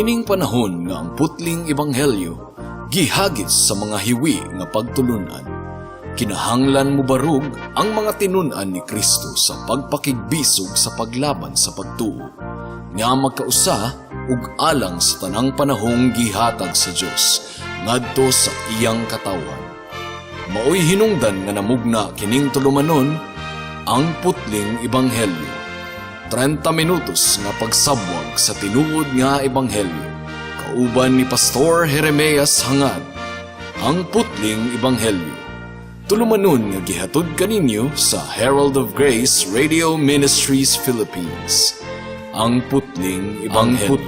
Niining panahon nga ang putling ebanghelyo gihagis sa mga hiwi nga pagtulunan. Kinahanglan mo barug ang mga tinunan ni Kristo sa pagpakigbisog sa paglaban sa pagtuo, nga magkausa ug alang sa tanang panahong gihatag sa Dios ngadto sa iyang katawan. Maoy hinungdan nga namugna kining tulumanon ang putling ebanghelyo. 30 minutos nga pagsabwag sa tinuod nga ebanghelyo. Kauban ni Pastor Jeremias Hangad, ang putling ebanghelyo. Tulumanon nga gihatod kaninyo sa Herald of Grace Radio Ministries Philippines. Ang putling ebanghelyo.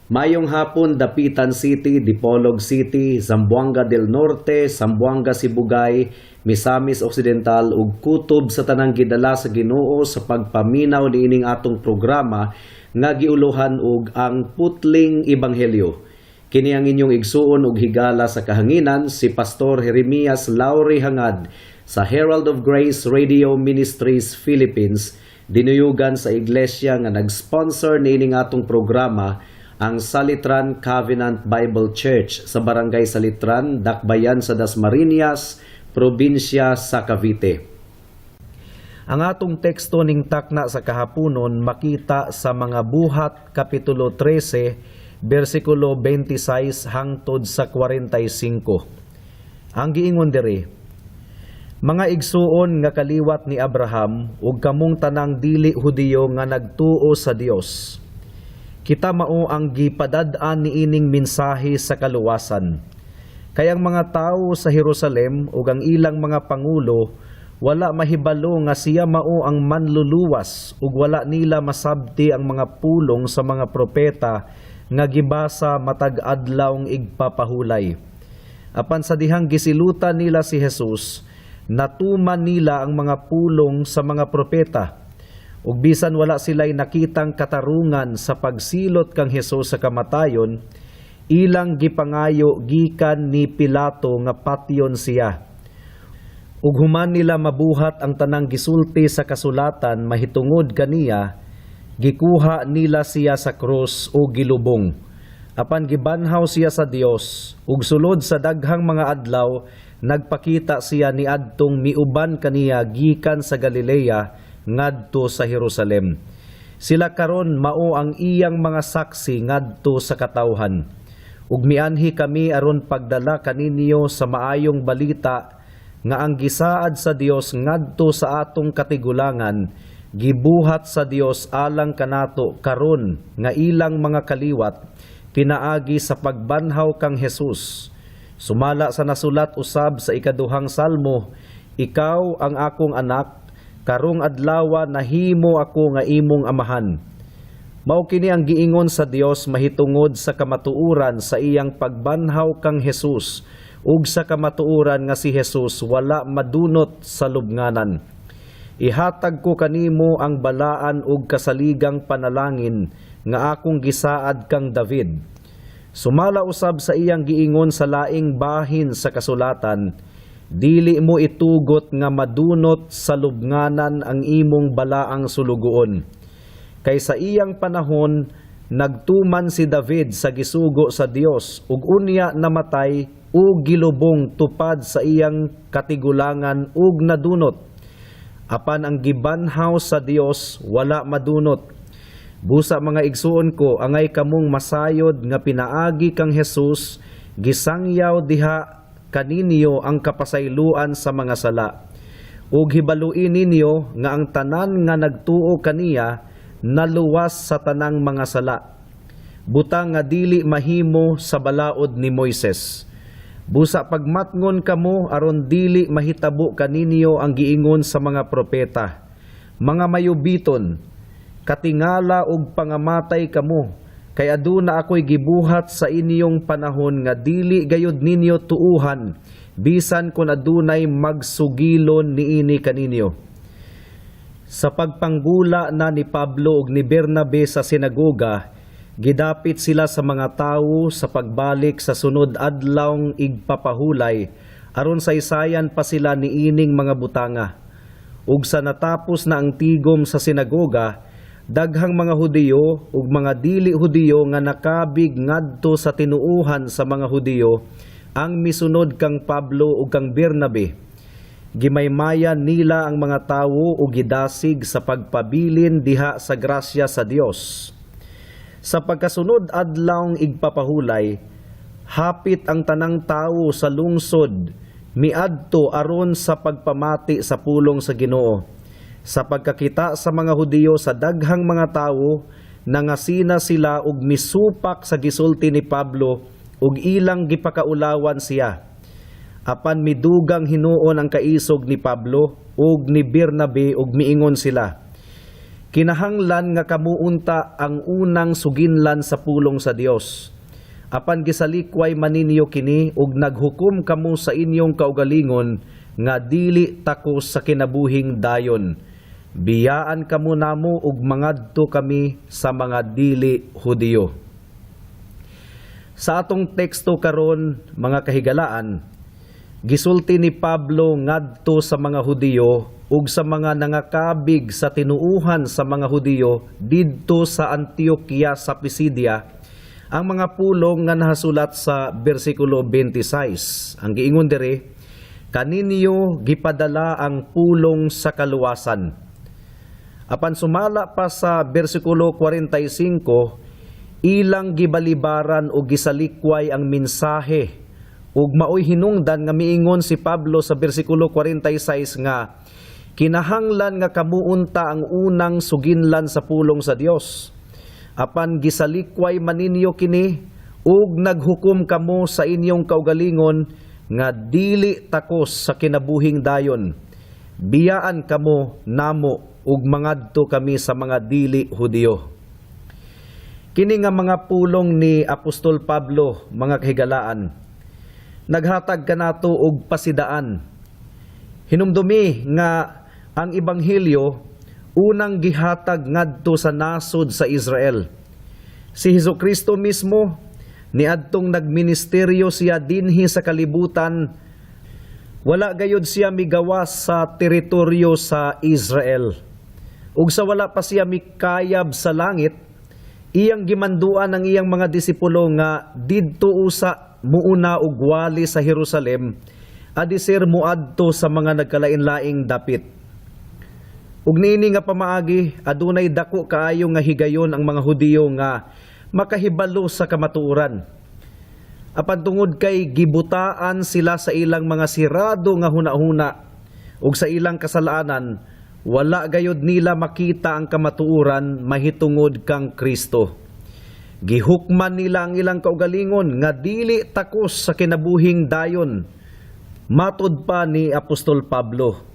Mayong hapon, Dapitan City, Dipolog City, Zamboanga del Norte, Zamboanga Sibugay, Misamis Occidental ug kutob sa tanang gidala sa Ginoo sa pagpaminaw niining atong programa nga giuluhan og ang putling ebanghelyo. Kini ang inyong igsuon ug higala sa kahanginan si Pastor Jeremias Lauri Hangad sa Herald of Grace Radio Ministries Philippines, dinuyugan sa iglesia nga nag-sponsor niining atong programa, ang Salitran Covenant Bible Church sa Barangay Salitran, Dakbayan sa Dasmariñas, Probinsya sa Cavite. Ang atong teksto ning takna sa kahaponon makita sa mga Buhat Kapitulo 13, versikulo 26 hangtod sa 45. Ang giingon diri: mga igsuon nga kaliwat ni Abraham ug kamong tanang dili Hudiyo nga nagtuo sa Dios, kita mao ang gipadad-an niining mensahe sa kaluwasan. Kayang mga tao sa Jerusalem ug ang ilang mga pangulo wala mahibalo nga siya mao ang manluluwas ug wala nila masabti ang mga pulong sa mga propeta nga gibasa matag adlawng igpapahulay. Apan sa dihang gisilutan nila si Jesus, natuman nila ang mga pulong sa mga propeta. Ug bisan wala sila'y nakitang katarungan sa pagsilot kang Hesus sa kamatayon, ilang gipangayo gikan ni Pilato nga patyon siya. Ug human nila mabuhat ang tanang gisulti sa kasulatan mahitungod kaniya, gikuha nila siya sa krus o gilubong. Apan gibanhaw siya sa Dios, ug sulod sa daghang mga adlaw nagpakita siya niadtong miuban kaniya gikan sa Galilea ngadto sa Jerusalem. Sila karon mao ang iyang mga saksi ngadto sa katawhan. Ug mianhi kami aron pagdala kaninyo sa maayong balita nga ang gisaad sa Dios ngadto sa atong katigulangan gibuhat sa Dios alang kanato karon nga ilang mga kaliwat pinaagi sa pagbanhaw kang Hesus. Sumala sa nasulat usab sa ikaduhang salmo, ikaw ang akong anak, karong adlawa nahimo ako nga imong amahan. Mao kini ang giingon sa Dios mahitungod sa kamatuoran sa iyang pagbanhaw kang Hesus ug sa kamatuoran nga si Hesus wala madunot sa lubnganan. Ihatag ko kanimo ang balaan ug kasaligang panalangin nga akong gisaad kang David. Sumala usab sa iyang giingon sa laing bahin sa kasulatan, dili mo itugot nga madunot sa lubnganan ang imong balaang sulugoon. Kay sa iyang panahon, nagtuman si David sa gisugo sa Dios ug unya namatay ug gilubong tupad sa iyang katigulangan ug nadunot. Apan ang gibanhaw sa Dios wala madunot. Busa mga igsuon ko, angay kamong masayod nga pinaagi kang Hesus, gisangyaw diha kaninyo ang kapasayloan sa mga sala. Ug hibaluin ninyo nga ang tanan nga nagtuo kaniya naluwas sa tanang mga sala. Butang nga dili mahimo sa balaod ni Moises. Busa pagmatngon kamo aron dili mahitabo kaninyo ang giingon sa mga propeta. Mga mayubiton, katingala og pangamatay kamo, kay aduna ako'y gibuhat sa inyong panahon nga dili gayud ninyo tuuhan bisan kun adunay magsugilon niini kaninyo. Sa pagpanggula na ni Pablo ug ni Bernabe sa sinagoga, gidapit sila sa mga tawo sa pagbalik sa sunod adlawng igpapahulay aron saysayan pa sila niining mga butanga. Ug sa natapos na ang tigom sa sinagoga, daghang mga Hudiyo ug mga dili Hudiyo nga nakabig ngadto sa tinuuhan sa mga Hudiyo ang misunod kang Pablo ug kang Bernabe. Gimaymayan nila ang mga tawo ug gidasig sa pagpabilin diha sa grasya sa Dios. Sa pagkasunod adlawng igpapahulay, hapit ang tanang tawo sa lungsod miadto aron sa pagpamati sa pulong sa Ginoo. Sa pagkakita sa mga Hudiyo sa daghang mga tawo, nangasina sila ug misupak sa gisulti ni Pablo ug ilang gipakaulawan siya. Apan midugang hinuon ang kaisog ni Pablo ug ni Bernabe ug miingon sila, kinahanglan nga kamuunta ang unang suginlan sa pulong sa Dios. Apan gisalikway maninyo kini ug naghukom kamo sa inyong kaugalingon nga dili takos sa kinabuhing dayon. Biyaan kamo namo ug mangadto kami sa mga dili Hudiyo. Sa atong teksto karon, mga kahigalaan, gisulti ni Pablo ngadto sa mga Hudiyo ug sa mga nangakabig sa tinuuhan sa mga Hudiyo didto sa Antioquia sa Pisidia ang mga pulong nga nahasulat sa bersikulo 26. Ang giingon diri, kaninyo gipadala ang pulong sa kaluwasan. Apan sumala pa sa bersikulo 45, ilang gibalibaran o gisalikway ang mensahe ug maoy hinungdan nga miingon si Pablo sa bersikulo 46 nga kinahanglan nga kamuunta ang unang suginlan sa pulong sa Dios. Apan gisalikway maninyo kini ug naghukom kamo sa inyong kaugalingon nga dili takos sa kinabuhing dayon. Biyaan kamo namo ug mangadto kami sa mga dili Hudiyo. Kini nga mga pulong ni Apostol Pablo, mga kahigalaan, naghatag kanato og pasidaan. Hinumdumi nga ang ebanghelyo unang gihatag ngadto sa nasod sa Israel. Si Hesukristo mismo niadtong nagministeryo siya dinhi sa kalibutan, wala gayud siya migawas sa teritoryo sa Israel. Ug sa wala pa siya mikayab sa langit, iyang gimanduan ang iyang mga disipulo nga didto usa muuna og wali sa Jerusalem adisir muadto sa mga nagkalain-laing dapit. Ug niini nga pamaagi adunay dako kaayo nga higayon ang mga Hudiyo nga makahibalo sa kamatuoran. Apan tungod kay gibutaan sila sa ilang mga sirado nga hunahuna ug sa ilang kasalanan, wala gayud nila makita ang kamatuoran mahitungod kang Kristo. Gihukman nila ang ilang kaugalingon nga dili takos sa kinabuhing dayon, matud pa ni Apostol Pablo.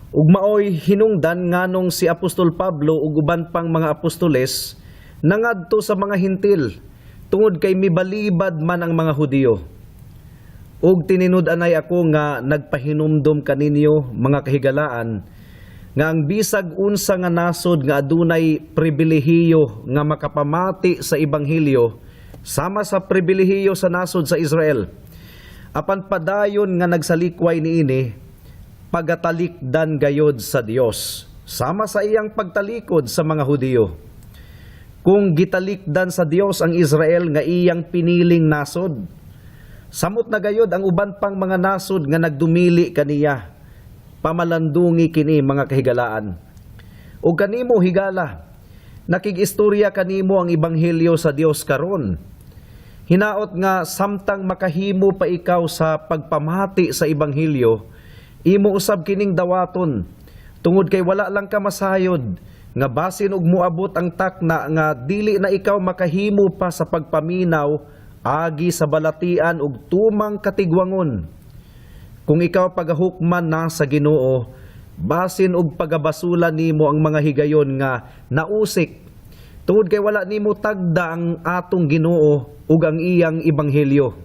Ug maoy hinungdan nganong si Apostol Pablo ug uban pang mga apostoles nangadto sa mga hintil tungod kay mibalibad man ang mga Hudiyo. Ug tininud-anay ako nga nagpahinumdom kaninyo, mga kahigalaan, nga ang bisag unsa nga nasod nga adunay pribilehiyo nga makapamati sa ebanghelyo sama sa pribilehiyo sa nasod sa Israel. Apan padayon nga nagsalikway niini, pagatalikdan gayod sa Dios sama sa iyang pagtalikod sa mga Hudiyo. Kung gitalikdan sa Dios ang Israel nga iyang piniling nasod, samot na gayod ang uban pang mga nasod nga nagdumili kaniya. Pamalandungi kini, mga kahigalaan. O kanimo higala, nakig-istorya kanimo ang ebanghelyo sa Dios karon. Hinaot nga samtang makahimo pa ikaw sa pagpamati sa ebanghelyo, imo usab kining dawaton tungod kay wala lang ka masayod nga basin og muabot ang takna nga dili na ikaw makahimo pa sa pagpaminaw agi sa balatian ug tumang katigwangon. Kung ikaw pagahukman na sa Ginoo, basin og pagabasulan nimo ang mga higayon nga nausik Tungod kay wala nimo tagda ang atong Ginoo ug ang iyang ebanghelyo.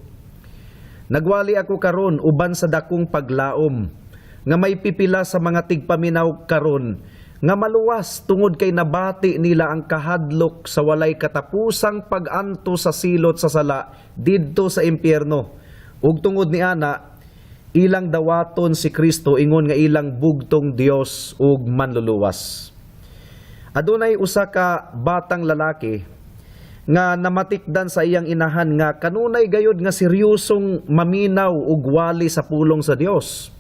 Nagwali ako karon uban sa dakong paglaom nga may pipila sa mga tigpaminaw karon nga maluwas tungod kay nabati nila ang kahadlok sa walay katapusang pag-anto sa silot sa sala didto sa impyerno. Ug tungod ni ana, ilang dawaton si Kristo ingon nga ilang bugtong Dios ug manluluwas. Adunay usa ka batang lalaki nga namatikdan sa iyang inahan nga kanunay gayud nga seryosong maminaw ug wali sa pulong sa Dios.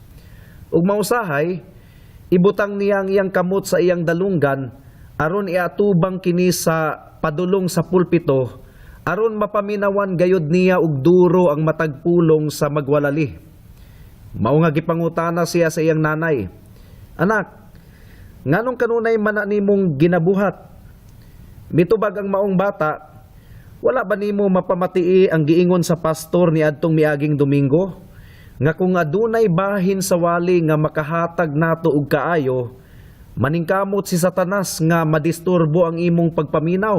Ug mausahay, ibutang niya ang iyang kamot sa iyang dalunggan aron iatubang kini sa padulong sa pulpito aron mapaminawan gayud niya og duro ang matag pulong sa magwalali. Mao nga gipangutana siya sa iyang nanay, "Anak, nganong kanunay man na nimong ginabuhat? Mitubag ang maong bata, wala ba nimo mapamatii ang giingon sa pastor ni adtong miaging Domingo? Nga kung adunay bahin sa wali nga makahatag nato og kaayo, maningkamot si Satanas nga madisturbo ang imong pagpaminaw.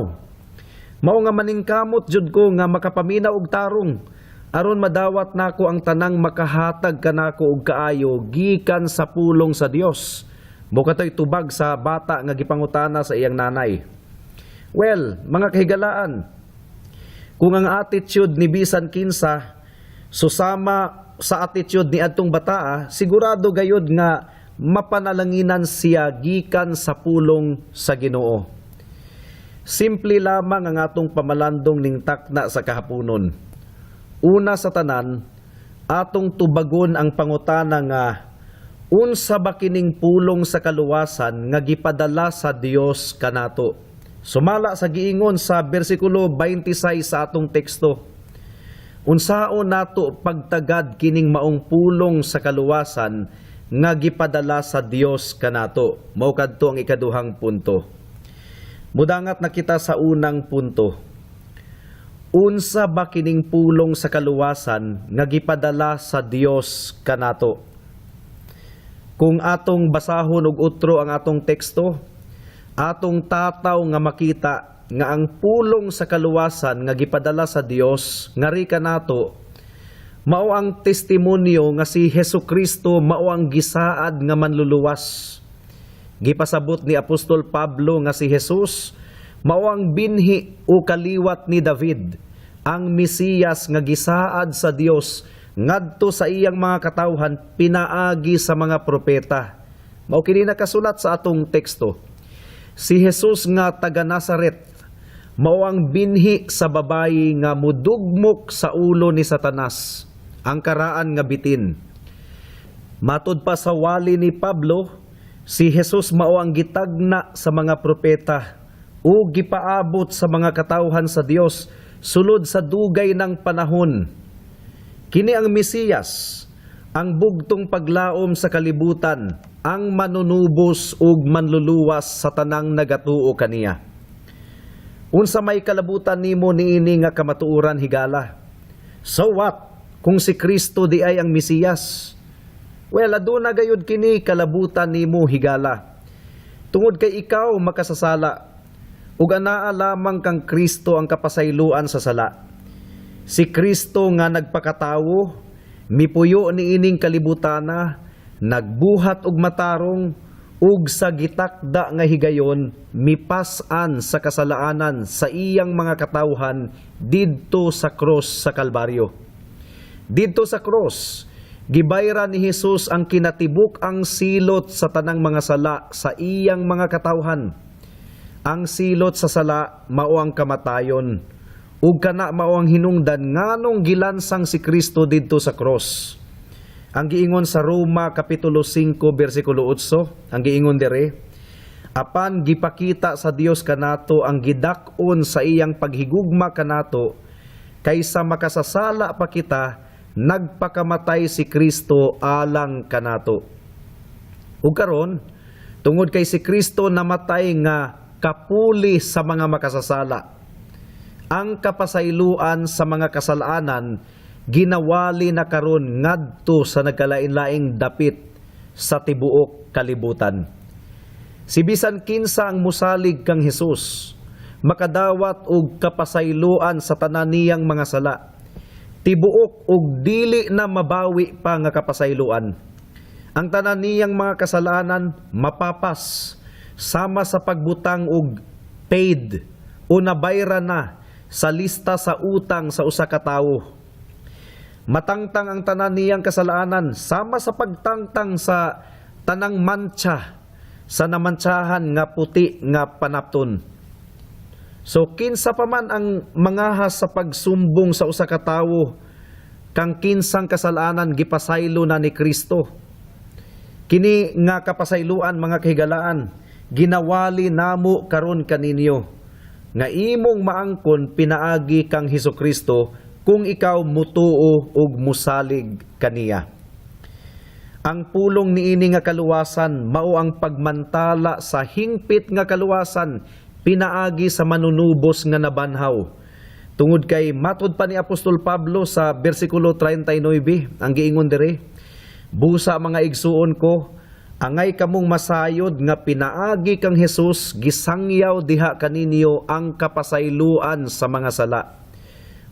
Mao nga maningkamot jud ko nga makapaminaw og tarong, aron madawat nako ang tanang makahatag kanako og kaayo gikan sa pulong sa Dios." Mo katoy tubag sa bata nga gipangutana sa iyang nanay. Well, mga kahigalaan, kung ang attitude ni bisan kinsa susama sa attitude ni adtong bataa, sigurado gayud nga mapanalanginan siya gikan sa pulong sa Ginoo. Simple lamang ang atong pamalandong ning takna sa kahaponon. Una sa tanan, atong tubagon ang pangutana nga unsa ba kining pulong sa kaluwasan nga gipadala sa Dios kanato. Sumala sa giingon sa bersikulo 26 sa atong teksto, unsaon nato pagtagad kining maong pulong sa kaluwasan nga gipadala sa Dios kanato. Mao kadto ang ikaduhang punto. Mudangat na kita sa unang punto. Unsa ba kining pulong sa kaluwasan nga gipadala sa Dios kanato? Kung atong basahon og utro ang atong teksto, atong tataw nga makita nga ang pulong sa kaluwasan nga gipadala sa Dios ngari kanato mao ang testimonyo nga si Hesukristo mao ang gisaad nga manluluwas. Gipasabot ni Apostol Pablo nga si Jesus mao ang binhi o kaliwat ni David, ang Mesiyas nga gisaad sa Dios ngadto sa iyang mga katawhan pinaagi sa mga propeta. Mao kini nakasulat sa atong teksto. Si Jesus nga taga Nazaret mao ang binhi sa babayi nga mudugmok sa ulo ni Satanas, ang karaan nga bitin. Matud pa sa wali ni Pablo, si Jesus mao ang gitagna sa mga propeta o gipaabot sa mga katawhan sa Dios sulod sa dugay ng panahon. Kini ang Mesiyas, ang bugtong paglaom sa kalibutan, ang manunubos ug manluluwas sa tanang nagatuo kaniya. Unsa may kalabutan nimo niini nga kamatuoran higala? So what kung si Kristo di ay ang Mesiyas? Well, aduna gayud kini kalabutan nimo higala. Tungod kay ikaw makasasala ug anaa lamang kang Kristo ang kapasayloan sa sala. Si Kristo nga nagpakatawo, mipuyo ni ining kalibutana, nagbuhat og matarong, ug sa gitakda nga higayon, mipas-an sa kasalaanan sa iyang mga katawhan didto sa krus sa Kalbaryo. Didto sa krus, gibayra ni Jesus ang kinatibuk ang silot sa tanang mga sala sa iyang mga katawhan. Ang silot sa sala mao ang kamatayon, ug kana mao ang hinungdan nganong gilansang si Kristo didto sa cross. Ang giingon sa Roma kapitulo 5 bersikulo 8, ang giingon dire, apan gipakita sa Dios kanato ang gidak-on sa iyang paghigugma kanato, kaysa makasasala pa kita, nagpakamatay si Kristo alang kanato. Ug karon, tungod kay si Kristo namatay nga kapuli sa mga makasasala, ang kapasayloan sa mga kasalanan ginawali na karon ngadto sa nagkalain-laing dapit sa tibuok kalibutan. Si bisan kinsa ang musalig kang Hesus, makadawat og kapasayloan sa tanan niyang mga sala. Tibuok og dili na mabawi pa nga kapasayloan. Ang tanan niyang mga kasalanan mapapas sama sa pagbutang og paid o nabayran na sa lista sa utang sa usa ka tawo. Matangtang ang tanan niyang kasalanan sama sa pagtangtang sa tanang mantsa sa namantsahan nga puti nga panapton. So kinsa pa man ang mangahas sa pagsumbong sa usa ka tawo kang kinsang kasalanan gipasaylo na ni Kristo. Kini nga kapasayloan mga kahigalaan ginawali namo karon kaninyo nga imong maangkon pinaagi kang Hesukristo kung ikaw mutuo ug musalig kaniya. Ang pulong niini nga kaluwasan mao ang pagmantala sa hingpit nga kaluwasan pinaagi sa manunubos nga nabanhaw. Tungod kay matud pa ni Apostol Pablo sa bersikulo 39 ang giingon dire, busa mga igsuon ko, angay kamong masayod nga pinaagi kang Hesus gisangyaw diha kaninyo ang kapasayloan sa mga sala.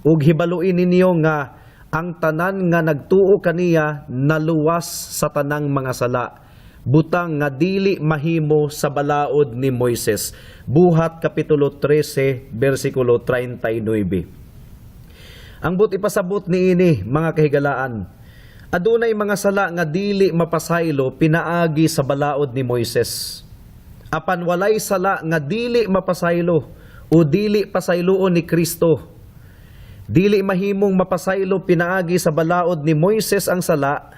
Ug hibaluin ninyo nga ang tanan nga nagtuo kaniya naluwas sa tanang mga sala, butang nga dili mahimo sa balaod ni Moises. Buhat kapitulo 13 bersikulo 39. Ang buti pasabot niini mga kahigalaan, adunay mga sala nga dili mapasaylo pinaagi sa balaod ni Moises. Apan walay sala nga dili mapasaylo o dili pasayloon ni Kristo. Dili mahimong mapasaylo pinaagi sa balaod ni Moises ang sala,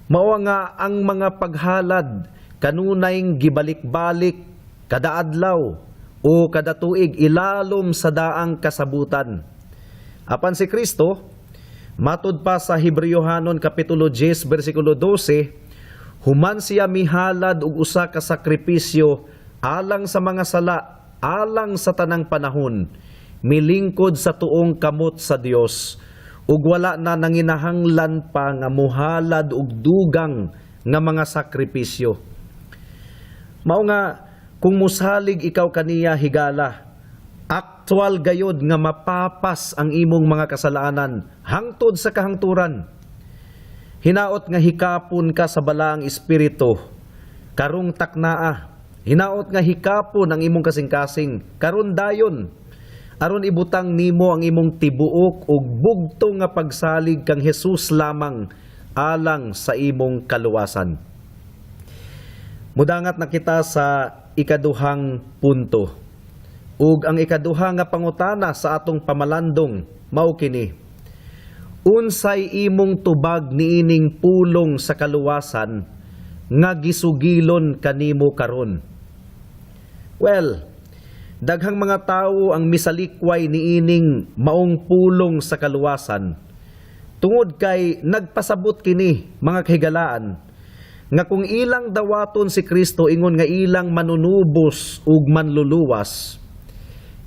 mao nga ang mga paghalad kanunayng gibalik-balik kada adlaw o kada tuig ilalom sa daang kasabutan. Apan si Kristo, matud pa sa Hebreyohanon kapitulo 10 bersikulo 12, human siya mihalad og usa ka sakripisyo alang sa mga sala, alang sa tanang panahon, milingkod sa tuong kamot sa Dios, ug wala na nanginahanglan pa nga muhalad og dugang nga mga sakripisyo. Mao nga kung musalig ikaw kaniya higala, aktual gayod nga mapapas ang imong mga kasalanan hangtod sa kahangturan. Hinaot nga hikapon ka sa balaang espiritu, karong taknaa. Hinaot nga hikapon ang imong kasing-kasing, karon dayon. Aron ibutang nimo ang imong tibuok ug bugto nga pagsalig kang Hesus lamang alang sa imong kaluwasan. Mudangat na kita sa ikaduhang punto. Ug ang ikaduha nga pangutana sa atong pamalandong mao kini. Unsay imong tubag niining pulong sa kaluwasan nga gisugilon kanimo karon? Well, daghang mga tawo ang misalikway niining maong pulong sa kaluwasan. Tungod kay nagpasabot kini mga kahigalaan nga kung ilang dawaton si Kristo ingon nga ilang manunubos ug manluluwas,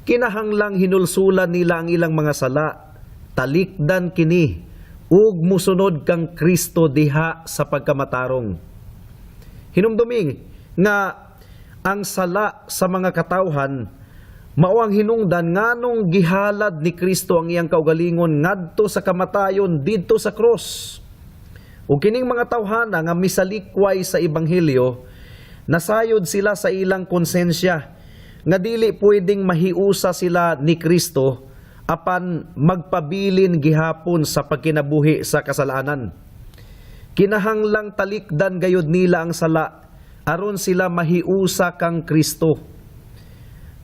kinahanglang hinulsulan nila ang ilang mga sala, talikdan kini ug musunod kang Kristo diha sa pagkamatarong. Hinumdumi nga ang sala sa mga katawhan mao ang hinungdan nganong gihalad ni Kristo ang iyang kaugalingon ngadto sa kamatayon didto sa krus. Ug kining mga tawhana nga misalikway sa ebanghelyo, nasayod sila sa ilang konsensya nga dili pwedeng mahiusa sila ni Kristo apan magpabilin gihapon sa pagkinabuhi sa kasalanan. Kinahanglang talikdan gayud nila ang sala aron sila mahiusa kang Kristo.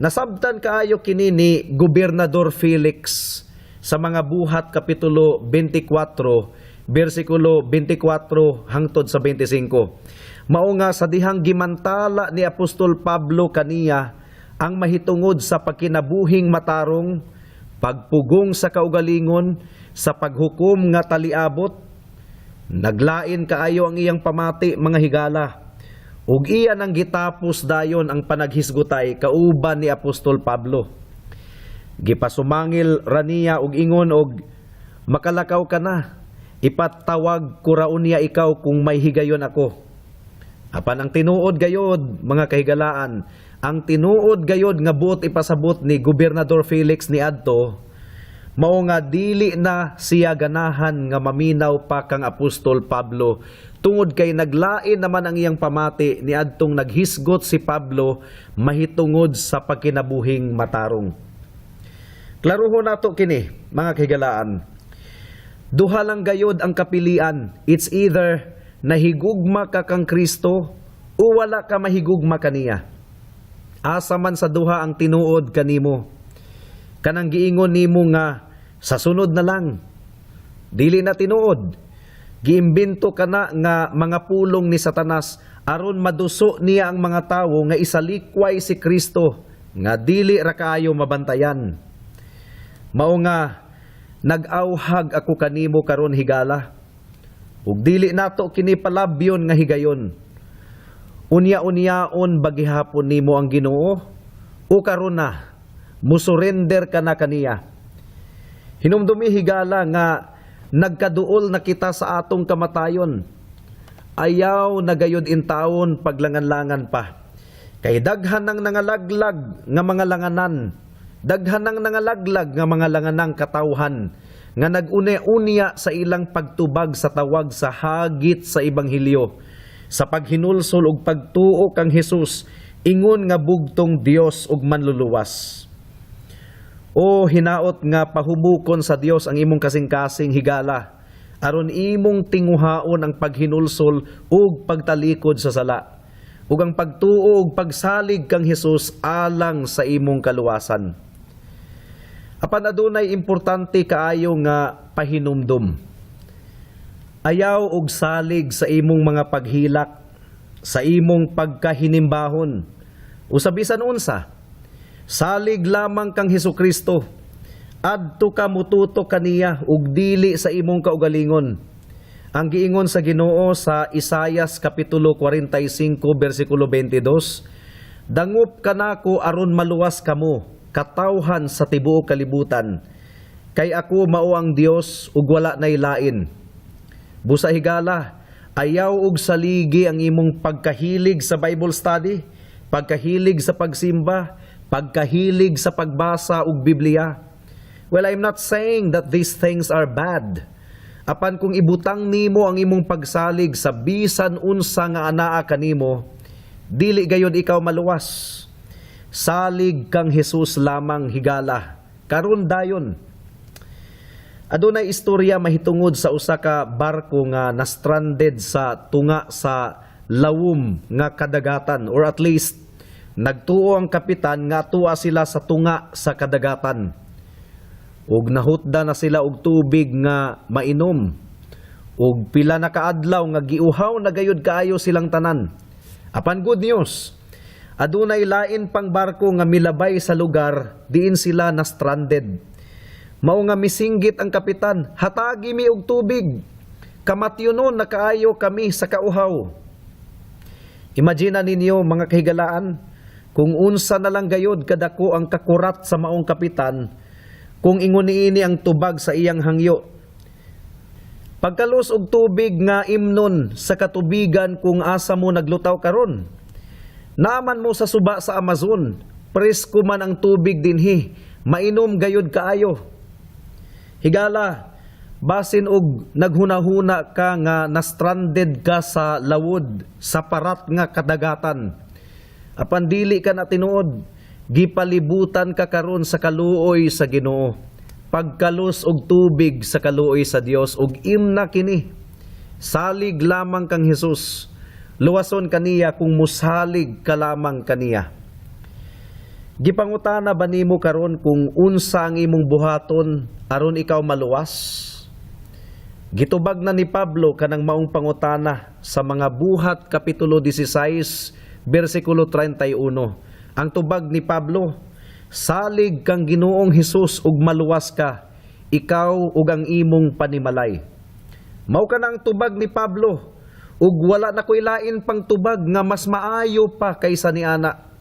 Nasabtan kaayo kini ni Gobernador Felix sa mga buhat kapitulo 24 bersikulo 24 hangtod sa 25. Mao nga sa dihang gimantala ni Apostol Pablo kaniya ang mahitungod sa pagkinabuhing matarong, pagpugong sa kaugalingon, sa paghukom nga taliabot, naglain kaayo ang iyang pamati mga higala. Ug iyan ang gitapos dayon ang panaghisgutay kauban ni Apostol Pablo. Gipasumangil raniya og ingon og makalakaw ka na, ipatawag ko raon niya ikaw kung may higayon ako. Apan ang tinuod gayod, mga kahigalaan, ang tinuod gayod nga buot ipasabot ni Gobernador Felix ni adto, mao nga dili na siya ganahan nga maminaw pa kang Apostol Pablo, tungod kay naglain naman ang iyang pamati ni adtong naghisgot si Pablo mahitungod sa pagkinabuhing matarong. Klaruhon nato kini, mga kahigalaan. Duha lang gayod ang kapilian. It's either nahigugma ka kang Kristo o wala ka mahigugma kaniya. Asa man sa duha ang tinuod kanimo. Kanang giingon nimo nga sa sunod na lang. Dili na tinuod. Giimbento ka na nga mga pulong ni Satanas aron maduso niya ang mga tawo nga isalikway si Kristo nga dili ra kaayo mabantayan. Mao nga nag-awhag ako kanimo karon higala. Ug dili nato kini palabyon nga higayon. Unya-unyaon bagihapon nimo ang Ginoo o karon na musurrender ka na kaniya. Hinumdumi higala nga nagkaduol na kita sa atong kamatayon. Ayaw nagayod intawon paglangan-langan pa. Kay daghan ng nangalaglag nga mga langanan, daghan ng nangalaglag nga mga langanang katawhan nga nag-une-unya sa ilang pagtubag sa tawag sa hagit sa Ebanghelyo, sa paghinulsol ug pagtuo kang Hesus, ingon nga bugtong Dios ug manluluwas. O hinaot nga pahubukon sa Dios ang imong kasing-kasing higala, aron imong tinguhaon ang paghinulsol ug pagtalikod sa sala, ug ang pagtuo ug pagsalig kang Hesus alang sa imong kaluwasan. Apan adunay importante kaayo nga pahinumdum. Ayaw og salig sa imong mga paghilak, sa imong pagkahinimbahon, o sa bisan unsa. Salig lamang kang Hesukristo. Adto ka mututo kaniya ug dili sa imong kaugalingon. Ang giingon sa Ginoo sa Isaias kapitulo 45 bersikulo 22, "Dangup kanako aron maluwas kamo, katawhan sa tibuok kalibutan, kay ako mao ang Dios ug wala nay lain." Busa higala, ayaw ug saligi ang imong pagkahilig sa Bible study, pagkahilig sa pagsimba, pagkahilig sa pagbasa ug Biblia. Well, I'm not saying that these things are bad. Apan kung ibutang nimo ang imong pagsalig sa bisan unsa nga anaa kanimo, dili gayud ikaw maluwas. Salig kang Hesus lamang higala. Karon dayon. Adunay istorya mahitungod sa usa ka barko nga na-stranded sa tunga sa lawom nga kadagatan, or at least nagtuo ang kapitan nga tuwa sila sa tunga sa kadagatan. Ug nahutda na sila og tubig nga mainom. Ug pila na kaadlaw nga giuhaw na gayud kaayo silang tanan. Apan good news, adunay lain pang barko nga milabay sa lugar diin sila na stranded. Mao nga misinggit ang kapitan, "Hatagi mi og tubig. Kamatyonon na kaayo kami sa kauhaw." Imagine ninyo, mga kahigalaan, kung unsa na lang gayod kadako ang kakurat sa maong kapitan kung ingon niini ang tubag sa iyang hangyo. Pagkalos og tubig nga imnon sa katubigan kung asa mo naglutaw karon. Naaman mo sa suba sa Amazon, presko man ang tubig dinhi, mainom gayud kaayo. Higala, basin og naghunahuna ka nga na-stranded ka sa lawod, sa parat nga kadagatan. Apan dili ka na tinuod, gipalibutan ka karon sa kaluoy sa Ginoo. Pagkalos og tubig sa kaluoy sa Dios ug imna kini. Salig lamang kang Hesus. Luwason kaniya kung musalig ka lamang kaniya. Gipangutana ba nimo karon kung unsa ang imong buhaton aron ikaw maluwas? Gitubag na ni Pablo kanang maong pangutana sa mga buhat kapitulo 16 bersikulo 31. Ang tubag ni Pablo, "Salig kang Ginoong Hesus ug maluwas ka, ikaw ug ang imong panimalay." Mao ka nang tubag ni Pablo, ug wala na koy lain pang tubag nga mas maayo pa kaysa niana.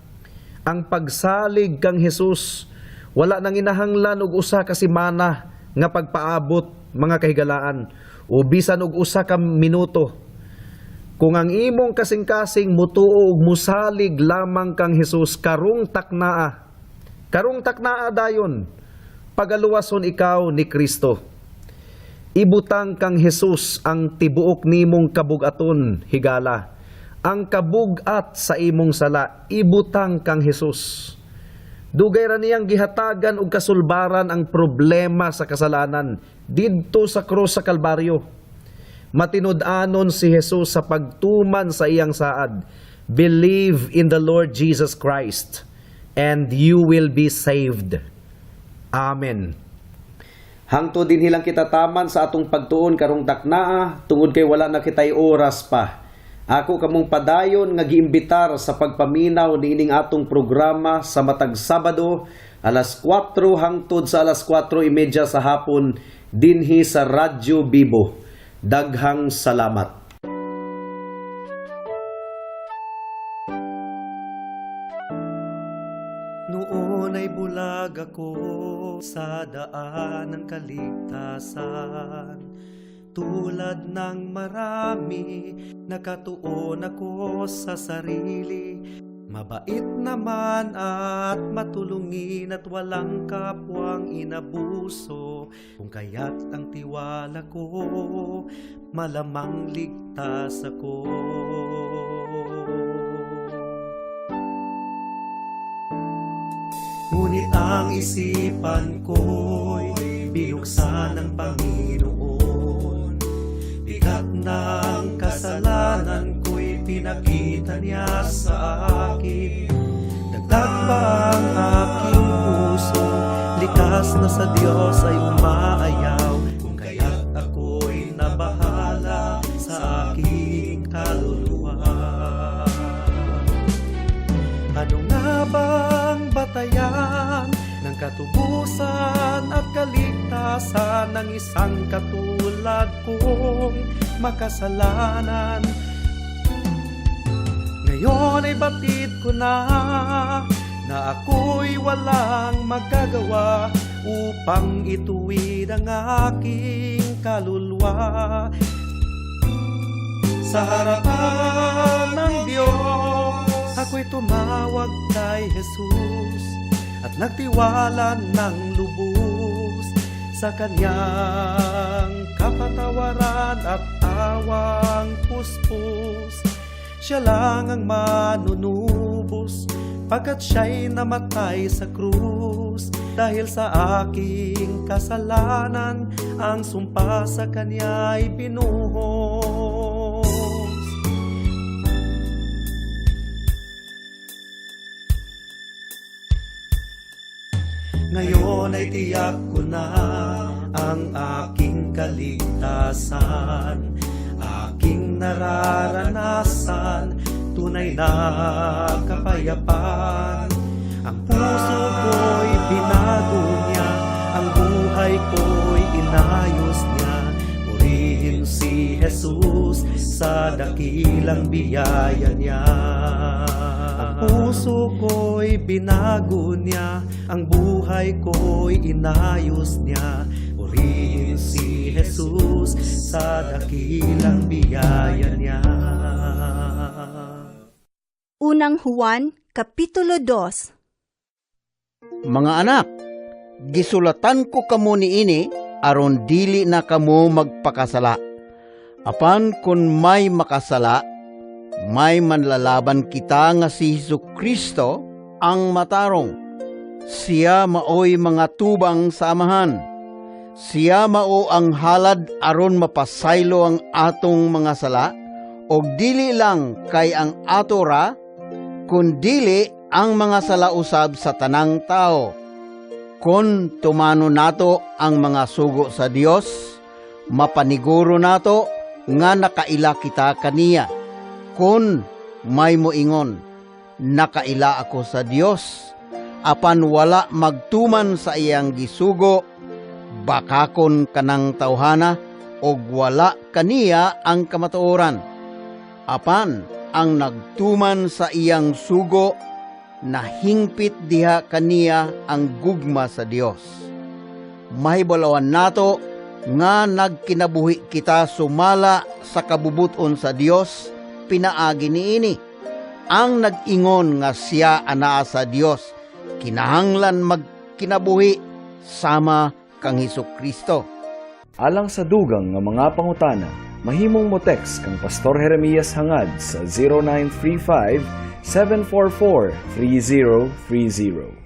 Ang pagsalig kang Hesus, wala nang inahanglan og usa ka semana nga pagpaabot, mga kahigalaan, o bisan og usa ka minuto. Kung ang imong kasing-kasing mutuo ug musalig lamang kang Hesus karong taknaa. Karong taknaa dayon, pagaluwason ikaw ni Kristo. Ibutang kang Hesus ang tibuok nimong kabugaton higala. Ang kabugat sa imong sala, ibutang kang Hesus. Dugay ra niyang gihatagan og kasulbaran ang problema sa kasalanan didto sa krus sa Kalbaryo. Matinud-anon si Jesus sa pagtuman sa iyang saad, "Believe in the Lord Jesus Christ, and you will be saved." Amen. Hangtod din hilang kita taman sa atong pagtuon karong taknaa, tungod kay wala na kitay oras pa. Ako kamong padayon nga giimbitar sa pagpaminaw niining atong programa sa matag Sabado, alas 4 hangtod sa alas 4:30 sa hapon dinhi sa Radyo Bibo. Daghang salamat. Noon ay bulag ako sa daan ng kaligtasan. Tulad ng marami, nakatuon ako sa sarili. Mabait naman at matulungin at walang kapwang inabuso. Kung kaya't ang tiwala ko, malamang ligtas ako. Ngunit ang isipan ko'y binuksan ng Panginoon. Bigat ng kasalanan ko'y pinakita niya sa akin. Dagdag pa ang aking puso, likas na sa Diyos ay umaayaw. Kung kaya't ako'y nabahala sa aking kaluluwa. Ano nga bang batayan ng katubusan at kaligtasan ng isang katulad kong makasalanan? Ngayon ay batid ko na ako'y walang magagawa upang ituwid ang aking kaluluwa. Sa harapan ng Diyos, ako'y tumawag kay Jesus at nagtiwala ng lubos sa Kanyang kapatawaran at awang puspos. Siya lang ang manunubos pagkat siya'y namatay sa krus. Dahil sa aking kasalanan, ang sumpa sa Kanya'y binuhos. Ngayon ay tiyak ko na ang aking kaligtasan, aking nararanasan, tunay na kapayapaan. Ang puso ko'y binago niya, ang buhay ko'y inayos niya. Purihin si Jesus sa dakilang biyaya niya. Ang puso ko'y binago niya, ang buhay ko'y inayos niya. Purihin si Jesus sa dakilang biyaya niya. Unang Juan, Kapitulo 2. Mga anak, gisulatan ko kamo niini aron dili na kamo magpakasala. Apan kun may makasala, may manlalaban kita nga si Jesucristo ang matarong. Siya maoy mga tubang sa amahan. Siya mao ang halad aron mapasaylo ang atong mga sala, og dili lang kay ang atora, kundili ang mga sala usab sa tanang tao. Kun tumano nato ang mga sugo sa Dios, mapaniguro nato nga nakaila kita kaniya. Kun may moingon, nakaila ako sa Dios, apan wala magtuman sa iyang gisugo, bakakon kanang tawhana, og wala kaniya ang kamatuoran. Apan ang nagtuman sa iyang sugo, nahingpit diha kaniya ang gugma sa Dios. Mahibalawan nato nga nagkinabuhi kita sumala sa kabubuton sa Dios, pinaagi niini. Ang nag-ingon nga siya anaa sa Dios, kinahanglan magkinabuhi sama kang Hesukristo. Alang sa dugang nga mga pangutana, mahimong mo text kang Pastor Jeremias hangad sa 0935 744 3030.